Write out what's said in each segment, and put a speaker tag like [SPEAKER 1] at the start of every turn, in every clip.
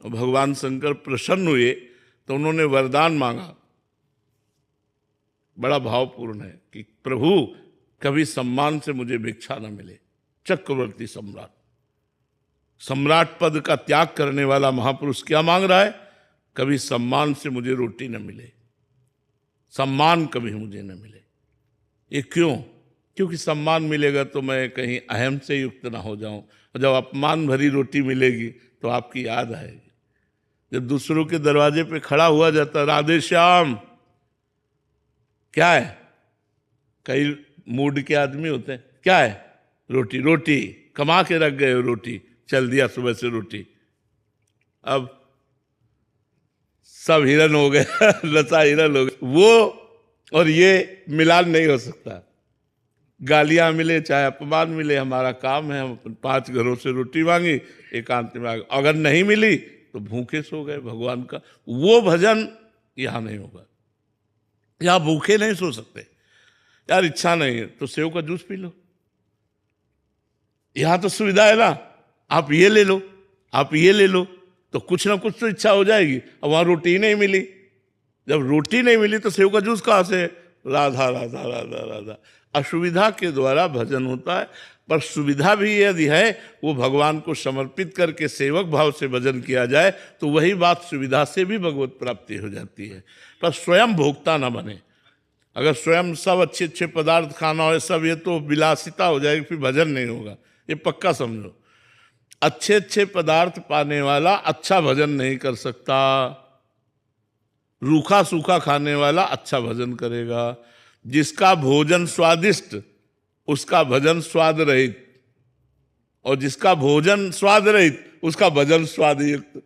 [SPEAKER 1] भगवान शंकर प्रसन्न हुए तो उन्होंने वरदान मांगा, बड़ा भावपूर्ण है कि प्रभु कभी सम्मान से मुझे भिक्षा न मिले। चक्रवर्ती सम्राट, सम्राट पद का त्याग करने वाला महापुरुष क्या मांग रहा है? कभी सम्मान से मुझे रोटी न मिले, सम्मान कभी मुझे न मिले। ये क्यों? क्योंकि सम्मान मिलेगा तो मैं कहीं अहम से युक्त ना हो जाऊं, और जब अपमान भरी रोटी मिलेगी तो आपकी याद आएगी। जब दूसरों के दरवाजे पे खड़ा हुआ जाता, राधे श्याम, क्या है? कई मूड के आदमी होते हैं, क्या है? रोटी, रोटी कमा के रख गए हो, रोटी चल दिया सुबह से रोटी। अब सब हिरन हो गए लता हिरन हो गए। वो और ये मिलान नहीं हो सकता। गालियां मिले चाहे अपमान मिले, हमारा काम है, हम 5 घरों से रोटी मांगी, एकांत में आ गए। अगर नहीं मिली तो भूखे सो गए भगवान का। वो भजन यहां नहीं होगा। यहां भूखे नहीं सो सकते। यार इच्छा नहीं है तो सेव का जूस पी लो, यहां तो सुविधा है ना, आप ये ले लो, आप ये ले लो, तो कुछ ना कुछ तो इच्छा हो जाएगी। अब वहां रोटी नहीं मिली, जब रोटी नहीं मिली तो सेव का जूस कहां से? राधा राधा राधा राधा। असुविधा के द्वारा भजन होता है, पर सुविधा भी यदि है वो भगवान को समर्पित करके सेवक भाव से भजन किया जाए तो वही बात सुविधा से भी भगवत प्राप्ति हो जाती है। पर स्वयं भोक्ता ना बने। अगर स्वयं सब अच्छे अच्छे पदार्थ खाना हो सब, ये तो विलासिता हो जाएगी, फिर भजन नहीं होगा, ये पक्का समझो। अच्छे अच्छे पदार्थ पाने वाला अच्छा भजन नहीं कर सकता। रूखा सूखा खाने वाला अच्छा भजन करेगा। जिसका भोजन स्वादिष्ट उसका भजन स्वाद रहित, और जिसका भोजन स्वाद रहित उसका भजन स्वादयुक्त।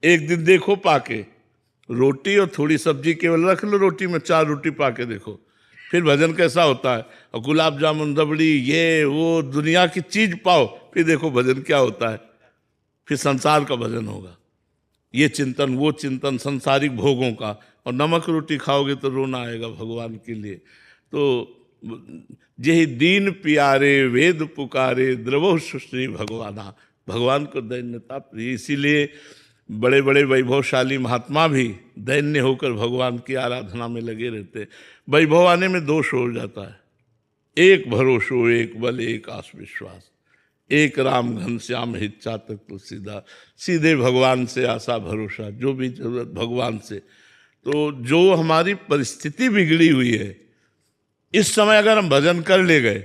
[SPEAKER 1] एक दिन देखो पाके, रोटी और थोड़ी सब्जी केवल रख लो, रोटी में 4 रोटी पाके देखो, फिर भजन कैसा होता है। और गुलाब जामुन रबड़ी ये वो दुनिया की चीज पाओ, फिर देखो भजन क्या होता है। फिर संसार का भजन होगा, ये चिंतन वो चिंतन संसारिक भोगों का। और नमक रोटी खाओगे तो रोना आएगा भगवान के लिए। तो यही दीन प्यारे वेद पुकारे द्रवो सुश्री भगवाना। भगवान को दैन्यता प्रिय, इसीलिए बड़े बड़े वैभवशाली महात्मा भी दैन्य होकर भगवान की आराधना में लगे रहते। वैभव आने में दोष हो जाता है। एक भरोसो एक बल एक आस विश्वास, एक राम घनश्याम हित चातक तुलसीदास। सीधे भगवान से आशा भरोसा, जो भी जरूरत भगवान से। तो जो हमारी परिस्थिति बिगड़ी हुई है, इस समय अगर हम भजन कर ले गए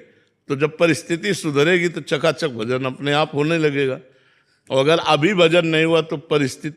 [SPEAKER 1] तो जब परिस्थिति सुधरेगी तो चकाचक भजन अपने आप होने लगेगा। और अगर अभी भजन नहीं हुआ तो परिस्थिति